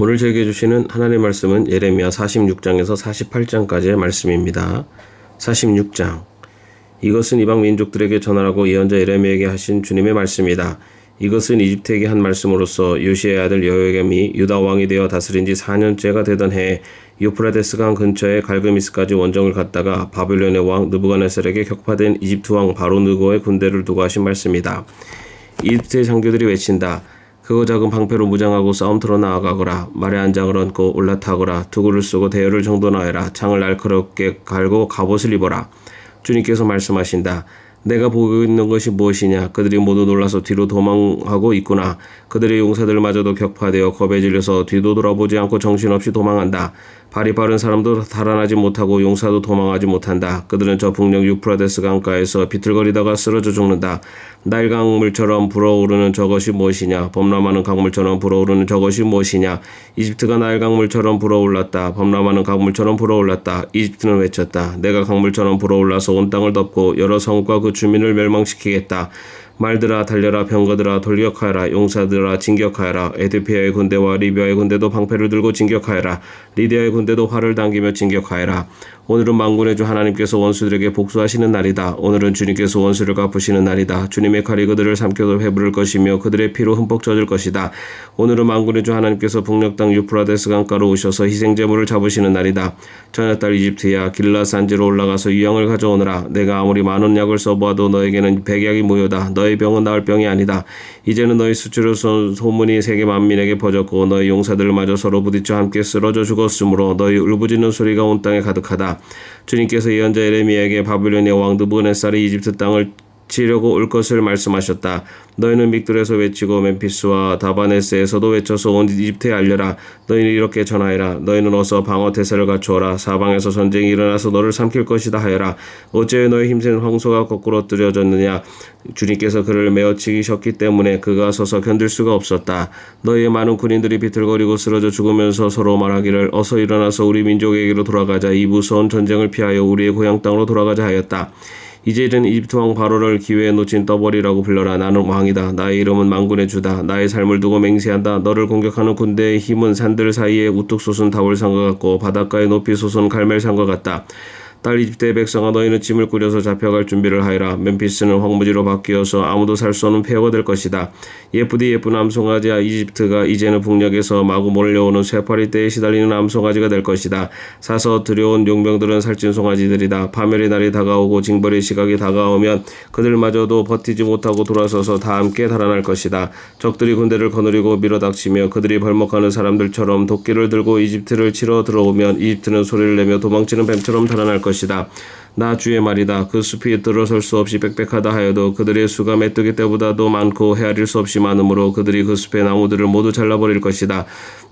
오늘 저에게 주시는 하나님의 말씀은 예레미야 46장에서 48장까지의 말씀입니다. 46장. 이것은 이방 민족들에게 전하라고 예언자 예레미야에게 하신 주님의 말씀이다. 이것은 이집트에게 한 말씀으로서 요시의 아들 여호야김이 유다 왕이 되어 다스린 지 4년째가 되던 해에 유프라데스 강 근처의 갈그미스까지 원정을 갔다가 바빌론의 왕 느부갓네살에게 격파된 이집트 왕 바로 느고의 군대를 두고 하신 말씀이다. 이집트의 장교들이 외친다. 크고 작은 방패로 무장하고 싸움터로 나아가거라. 말에 안장을 얹고 올라타거라. 투구를 쓰고 대열을 정돈하여라. 창을 날카롭게 갈고 갑옷을 입어라. 주님께서 말씀하신다. 내가 보고 있는 것이 무엇이냐? 그들이 모두 놀라서 뒤로 도망하고 있구나. 그들의 용사들마저도 격파되어 겁에 질려서 뒤도 돌아보지 않고 정신없이 도망한다. 발이 빠른 사람도 달아나지 못하고 용사도 도망하지 못한다. 그들은 저 북녘 유프라데스 강가에서 비틀거리다가 쓰러져 죽는다. 나일 강물처럼 불어오르는 저것이 무엇이냐? 범람하는 강물처럼 불어오르는 저것이 무엇이냐? 이집트가 나일 강물처럼 불어올랐다. 범람하는 강물처럼 불어올랐다. 이집트는 외쳤다. 내가 강물처럼 불어올라서 온 땅을 덮고 여러 성과 그 주민을 멸망시키겠다. 말들아 달려라. 병거들아 돌격하여라. 용사들아 진격하여라. 에티오피아의 군대와 리비아의 군대도 방패를 들고 진격하여라. 리디아의 군대도 활을 당기며 진격하여라. 오늘은 만군의 주 하나님께서 원수들에게 복수하시는 날이다. 오늘은 주님께서 원수를 갚으시는 날이다. 주님의 칼이 그들을 삼켜서 배부를 것이며 그들의 피로 흠뻑 젖을 것이다. 오늘은 만군의 주 하나님께서 북녘 땅 유프라데스 강가로 오셔서 희생제물을 잡으시는 날이다. 처녀딸 이집트야 길라 산지로 올라가서 유향을 가져오너라. 내가 아무리 많은 약을 써보아도 너에게는 백약이 무효다. 너의 병은 나을 병이 아니다. 이제는 너희 수치로 소문이 세계 만민에게 퍼졌고 너희 용사들마저 서로 부딪혀 함께 쓰러져 죽었으므로 너희 울부짖는 소리가 온 땅에 가득하다. 주님께서 예언자 예레미야에게 바빌론의 왕 느부갓네살이 이집트 땅을 치려고 올 것을 말씀하셨다. 너희는 믹돌에서 외치고 멤피스와 다바네스에서도 외쳐서 온 이집트에 알려라. 너희는 이렇게 전하여라. 너희는 어서 방어 태세를 갖추어라. 사방에서 전쟁이 일어나서 너를 삼킬 것이다 하여라. 어째 너희 힘센 황소가 거꾸로 뜨려졌느냐? 주님께서 그를 메어 치기셨기 때문에 그가 서서 견딜 수가 없었다. 너희의 많은 군인들이 비틀거리고 쓰러져 죽으면서 서로 말하기를 어서 일어나서 우리 민족에게로 돌아가자. 이 무서운 전쟁을 피하여 우리의 고향 땅으로 돌아가자 하였다. 이제는 이집트 왕 바로를 기회에 놓친 떠벌이라고 불러라. 나는 왕이다. 나의 이름은 만군의 주다. 나의 삶을 두고 맹세한다. 너를 공격하는 군대의 힘은 산들 사이에 우뚝 솟은 다울산과 같고 바닷가에 높이 솟은 갈멜산과 같다. 딸 이집트의 백성아 너희는 짐을 꾸려서 잡혀갈 준비를 하여라. 멤피스는 황무지로 바뀌어서 아무도 살 수 없는 폐허가 될 것이다. 예쁘디 예쁜 암송아지야. 이집트가 이제는 북녘에서 마구 몰려오는 쇠파리 떼에 시달리는 암송아지가 될 것이다. 사서 들여온 용병들은 살찐 송아지들이다. 파멸의 날이 다가오고 징벌의 시각이 다가오면 그들마저도 버티지 못하고 돌아서서 다 함께 달아날 것이다. 적들이 군대를 거느리고 밀어닥치며 그들이 벌목하는 사람들처럼 도끼를 들고 이집트를 치러 들어오면 이집트는 소리를 내며 도망치는 뱀처럼 달아날 것이다. 나 주의 말이다. 그 숲이 들어설 수 없이 빽빽하다 하여도 그들의 수가 메뚜기 떼보다도 많고 헤아릴 수 없이 많으므로 그들이 그 숲의 나무들을 모두 잘라버릴 것이다.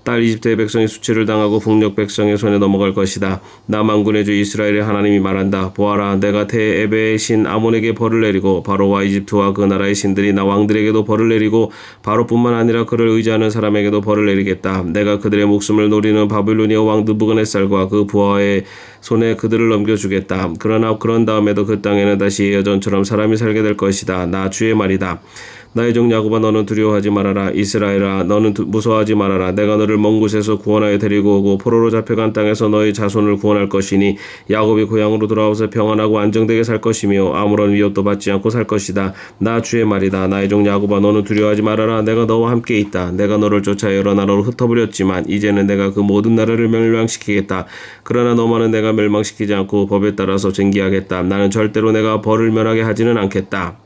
딸 이집트의 백성이 수치를 당하고 북녘 백성의 손에 넘어갈 것이다. 나 만군의 주 이스라엘의 하나님이 말한다. 보아라, 내가 대에베의 신 아몬에게 벌을 내리고 바로와 이집트와 그 나라의 신들이 나 왕들에게도 벌을 내리고 바로뿐만 아니라 그를 의지하는 사람에게도 벌을 내리겠다. 내가 그들의 목숨을 노리는 바빌로니아 왕 느부갓네살과 그 부하의 손에 그들을 넘겨주겠다. 그러나 그런 다음에도 그 땅에는 다시 예전처럼 사람이 살게 될 것이다. 나 주의 말이다. 나의 종 야곱아 너는 두려워하지 말아라. 이스라엘아 너는 무서워하지 말아라. 내가 너를 먼 곳에서 구원하여 데리고 오고 포로로 잡혀간 땅에서 너의 자손을 구원할 것이니 야곱이 고향으로 돌아와서 평안하고 안정되게 살 것이며 아무런 위협도 받지 않고 살 것이다. 나 주의 말이다. 나의 종 야곱아 너는 두려워하지 말아라. 내가 너와 함께 있다. 내가 너를 쫓아 여러 나라로 흩어버렸지만 이제는 내가 그 모든 나라를 멸망시키겠다. 그러나 너만은 내가 멸망시키지 않고 법에 따라서 쟁기하겠다. 나는 절대로 내가 벌을 면하게 하지는 않겠다.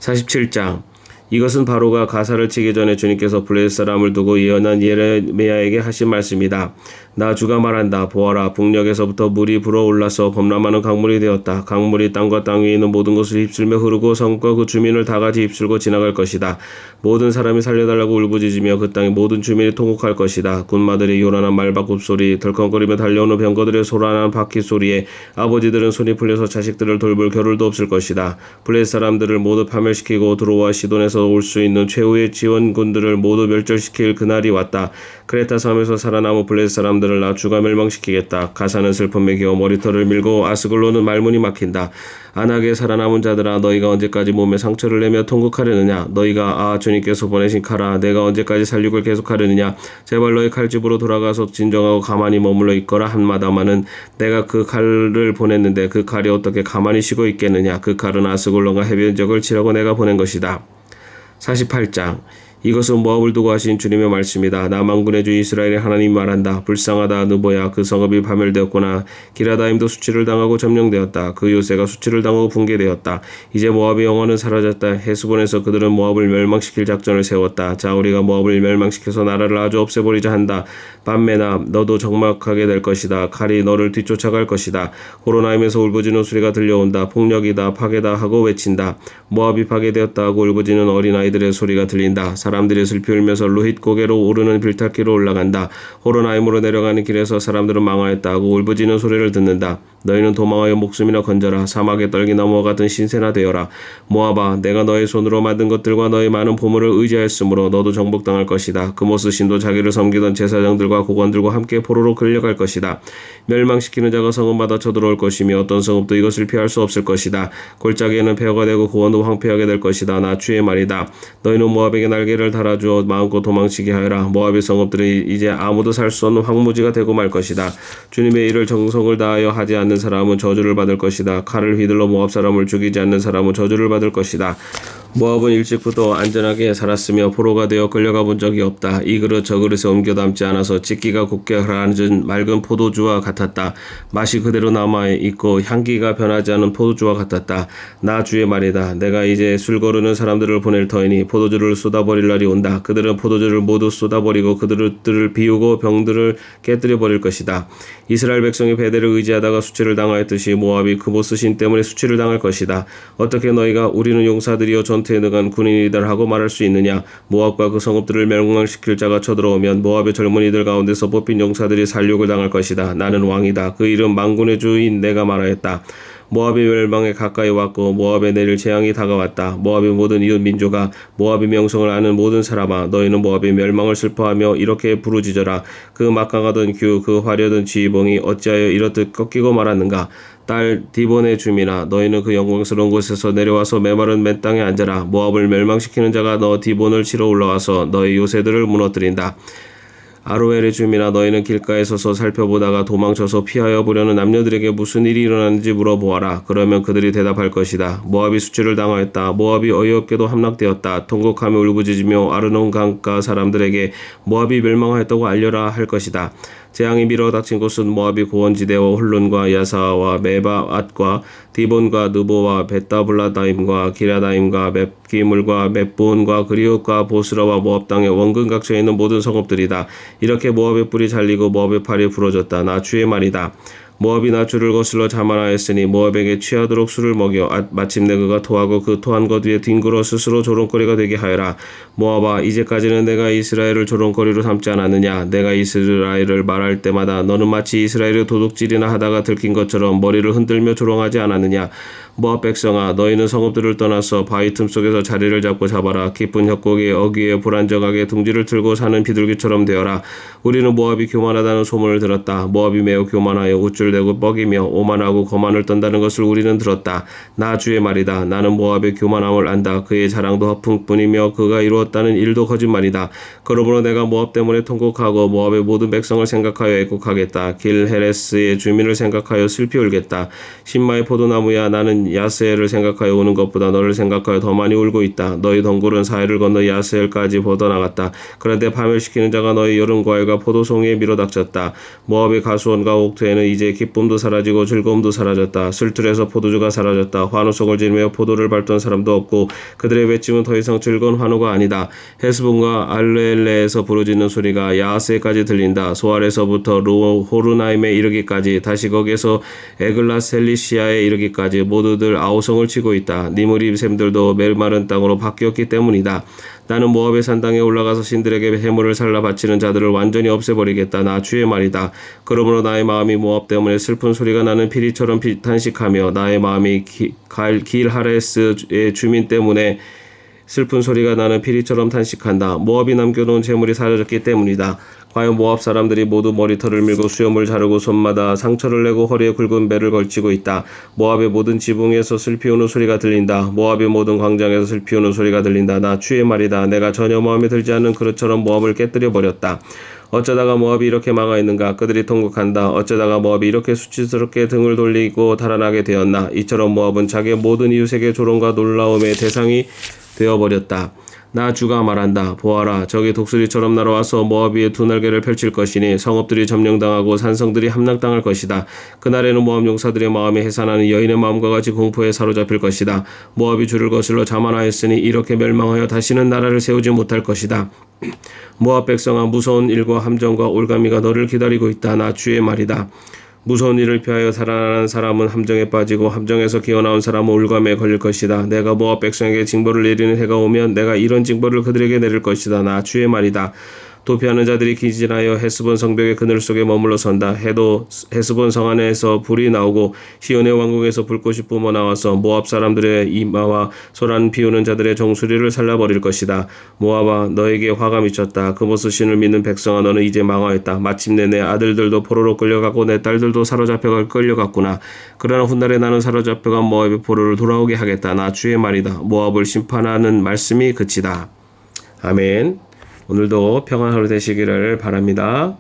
47장. 이것은 바로가 가사를 치기 전에 주님께서 블레셋 사람을 두고 예언한 예레미야에게 하신 말씀이다. 나 주가 말한다. 보아라, 북녘에서부터 물이 불어올라서 범람하는 강물이 되었다. 강물이 땅과 땅 위에 있는 모든 것을 휩쓸며 흐르고 성과 그 주민을 다 같이 휩쓸고 지나갈 것이다. 모든 사람이 살려달라고 울부짖으며 그 땅의 모든 주민이 통곡할 것이다. 군마들의 요란한 말바꿈 소리, 덜컹거리며 달려오는 병거들의 소란한 바퀴 소리에 아버지들은 손이 풀려서 자식들을 돌볼 겨를도 없을 것이다. 블레셋 사람들을 모두 파멸시키고 드로와 시돈에서 올 수 있는 최후의 지원군들을 모두 멸절시킬 그날이 왔다. 크레타 섬에서 살아남은 블레셋 사람들 사람들을 나 주가 멸망시키겠다. 가사는 슬픔에 기어 머리털을 밀고 아스글론은 말문이 막힌다. 안하게 살아남은 자들아, 너희가 언제까지 몸에 상처를 내며 통곡하려느냐? 너희가 주님께서 보내신 칼아, 내가 언제까지 살육을 계속하려느냐? 제발 너희 칼집으로 돌아가서 진정하고 가만히 머물러 있거라. 한마다마는 내가 그 칼을 보냈는데 그 칼이 어떻게 가만히 쉬고 있겠느냐? 그 칼은 아스글론과 해변적을 치라고 내가 보낸 것이다. 48장. 이것은 모압을 두고 하신 주님의 말씀이다. 나 만군의 주 이스라엘의 하나님 말한다. 불쌍하다 느보야, 그 성읍이 파멸되었구나. 기라다임도 수치를 당하고 점령되었다. 그 요새가 수치를 당하고 붕괴되었다. 이제 모압의 영원은 사라졌다. 헤스본에서 그들은 모압을 멸망시킬 작전을 세웠다. 자, 우리가 모압을 멸망시켜서 나라를 아주 없애버리자 한다. 밤매나 너도 적막하게 될 것이다. 칼이 너를 뒤쫓아갈 것이다. 호로나임에서 울부짖는 소리가 들려온다. 폭력이다, 파괴다 하고 외친다. 모압이 파괴되었다 하고 울부짖는 어린아이들의 소리가 들린다. 사람들이 슬피 울면서 루힛 고개로 오르는 빌타키로 올라간다. 호로나임으로 내려가는 길에서 사람들은 망하였다 하고 울부짖는 소리를 듣는다. 너희는 도망하여 목숨이나 건져라. 사막에 떨기 나무와 같은 신세나 되어라. 모압아, 내가 너의 손으로 만든 것들과 너의 많은 보물을 의지하였으므로 너도 정복당할 것이다. 그모스 신도 자기를 섬기던 제사장들과 고관들과 함께 포로로 끌려갈 것이다. 멸망시키는 자가 성읍마다 쳐들어올 것이며 어떤 성읍도 이것을 피할 수 없을 것이다. 골짜기에는 폐허가 되고 고원도 황폐하게 될 것이다. 나 주의 말이다. 너희는 모압에게 날개를 달아주어 마음껏 도망치게 하여라. 모압의 성읍들이 이제 아무도 살 수 없는 황무지가 되고 말 것이다. 주님의 일을 정성을 다하여 하지 않는 사람은 저주를 받을 것이다. 칼을 휘둘러 모압 사람을 죽이지 않는 사람은 저주를 받을 것이다. 모압은 일찍부터 안전하게 살았으며 포로가 되어 끌려가 본 적이 없다. 이 그릇 저 그릇에 옮겨 담지 않아서 찢기가 곱게 가라앉은 맑은 포도주와 같았다. 맛이 그대로 남아있고 향기가 변하지 않은 포도주와 같았다. 나 주의 말이다. 내가 이제 술 거르는 사람들을 보낼 터이니 포도주를 쏟아버릴 날이 온다. 그들은 포도주를 모두 쏟아버리고 그들을 비우고 병들을 깨뜨려 버릴 것이다. 이스라엘 백성이 베델을 의지하다가 수치를 당하였듯이 모압이 그모스 신 때문에 수치를 당할 것이다. 어떻게 너희가 우리는 용사들이여 전투에 능한 군인이다 하고 말할 수 있느냐? 모압과 그 성읍들을 멸망시킬 자가 쳐들어오면 모압의 젊은이들 가운데서 뽑힌 용사들이 살육을 당할 것이다. 나는 왕이다. 그 이름 만군의 주인 내가 말하였다. 모압이 멸망에 가까이 왔고 모압에 내릴 재앙이 다가왔다. 모압의 모든 이웃 민족아, 모압의 명성을 아는 모든 사람아, 너희는 모압의 멸망을 슬퍼하며 이렇게 부르짖어라. 그 막강하던 규, 그 화려던 지휘봉이 어찌하여 이렇듯 꺾이고 말았는가? 딸 디본의 주민아, 너희는 그 영광스러운 곳에서 내려와서 메마른 맨 땅에 앉아라. 모압을 멸망시키는 자가 너 디본을 치러 올라와서 너희 요새들을 무너뜨린다. 아로엘의 주민아, 너희는 길가에 서서 살펴보다가 도망쳐서 피하여 보려는 남녀들에게 무슨 일이 일어나는지 물어보아라. 그러면 그들이 대답할 것이다. 모압이 수치를 당하였다. 모압이 어이없게도 함락되었다. 통곡하며 울부짖으며 아르논 강가 사람들에게 모압이 멸망하였다고 알려라 할 것이다. 재앙이 밀어닥친 곳은 모압이 고원지대와 홀론과 야사와 메바앗과 디본과 느보와 베타블라다임과 기라다임과 맵기물과 맵보온과 그리옷과 보스라와 모압 땅의 원근 각처에 있는 모든 성읍들이다. 이렇게 모압의 뿔이 잘리고 모압의 팔이 부러졌다. 나 주의 말이다. 모압이 나 주를 거슬러 자만하였으니 모압에게 취하도록 술을 먹여 마침내 그가 토하고 그 토한 것 위에 뒹굴어 스스로 조롱거리가 되게 하여라. 모압아, 이제까지는 내가 이스라엘을 조롱거리로 삼지 않았느냐? 내가 이스라엘을 말할 때마다 너는 마치 이스라엘의 도둑질이나 하다가 들킨 것처럼 머리를 흔들며 조롱하지 않았느냐? 모압 백성아, 너희는 성읍들을 떠나서 바위 틈 속에서 자리를 잡아라. 깊은 협곡에 어귀에 불안정하게 둥지를 틀고 사는 비둘기처럼 되어라. 우리는 모압이 교만하다는 소문을 들었다. 모압이 매우 교만하여 우쭐대고 뻐기며 오만하고 거만을 떤다는 것을 우리는 들었다. 나 주의 말이다. 나는 모압의 교만함을 안다. 그의 자랑도 허풍뿐이며 그가 이루었다는 일도 거짓말이다. 그러므로 내가 모압 때문에 통곡하고 모압의 모든 백성을 생각하여 애국하겠다. 길 헤레스의 주민을 생각하여 슬피 울겠다. 신마의 포도나무야, 나는 야스엘을 생각하여 우는 것보다 너를 생각하여 더 많이 울고 있다. 너희 덩굴은 사해를 건너 야스엘까지 뻗어나갔다. 그런데 파멸시키는 자가 너희 여름 과일과 포도송이에 밀어닥쳤다. 모압의 가수원과 옥토에는 이제 기쁨도 사라지고 즐거움도 사라졌다. 술틀에서 포도주가 사라졌다. 환호성을 지르며 포도를 밟던 사람도 없고 그들의 외침은 더 이상 즐거운 환호가 아니다. 헤스본과 알레엘레에서 부르짖는 소리가 야하스에까지 들린다. 소알에서부터 호르나임에 이르기까지, 다시 거기에서 에글라셀리시아에 이르기까지 모두들 아우성을 치고 있다. 니무리 샘들도 메마른 땅으로 바뀌었기 때문이다. 나는 모압의 산당에 올라가서 신들에게 해물을 살라 바치는 자들을 완전히 없애버리겠다. 나 주의 말이다. 그러므로 나의 마음이 모압 때문에 슬픈 소리가 나는 피리처럼 탄식하며 나의 마음이 길하레스의 주민 때문에 슬픈 소리가 나는 피리처럼 탄식한다. 모압이 남겨놓은 재물이 사라졌기 때문이다. 과연 모압 사람들이 모두 머리털을 밀고 수염을 자르고 손마다 상처를 내고 허리에 굵은 배를 걸치고 있다. 모압의 모든 지붕에서 슬피 우는 소리가 들린다. 모압의 모든 광장에서 슬피 우는 소리가 들린다. 나 주의 말이다. 내가 전혀 마음에 들지 않는 그릇처럼 모압을 깨뜨려 버렸다. 어쩌다가 모압이 이렇게 망하 있는가? 그들이 통곡한다. 어쩌다가 모압이 이렇게 수치스럽게 등을 돌리고 달아나게 되었나? 이처럼 모압은 자기의 모든 이웃에게 조롱과 놀라움의 대상이 되어버렸다. 나 주가 말한다. 보아라, 적이 독수리처럼 날아와서 모압 위에 두 날개를 펼칠 것이니 성읍들이 점령당하고 산성들이 함락당할 것이다. 그날에는 모압 용사들의 마음이 해산하는 여인의 마음과 같이 공포에 사로잡힐 것이다. 모압이 주를 거슬러 자만하였으니 이렇게 멸망하여 다시는 나라를 세우지 못할 것이다. 모압 백성아, 무서운 일과 함정과 올가미가 너를 기다리고 있다. 나 주의 말이다. 무서운 일을 피하여 살아나는 사람은 함정에 빠지고 함정에서 기어나온 사람은 올감에 걸릴 것이다. 내가 모압 백성에게 징벌을 내리는 해가 오면 내가 이런 징벌을 그들에게 내릴 것이다. 나 주의 말이다. 도피하는 자들이 기진하여 헤스본 성벽의 그늘 속에 머물러 선다. 해도 헤스본 성 안에서 불이 나오고 시온의 왕궁에서 불꽃이 뿜어 나와서 모압 사람들의 이마와 소란 피우는 자들의 정수리를 살라버릴 것이다. 모압아, 너에게 화가 미쳤다. 그모스 신을 믿는 백성아, 너는 이제 망하였다. 마침내 내 아들들도 포로로 끌려가고 내 딸들도 사로잡혀 끌려갔구나. 그러나 훗날에 나는 사로잡혀간 모압의 포로를 돌아오게 하겠다. 나 주의 말이다. 모압을 심판하는 말씀이 그치다. 아멘. 오늘도 평안한 하루 되시기를 바랍니다.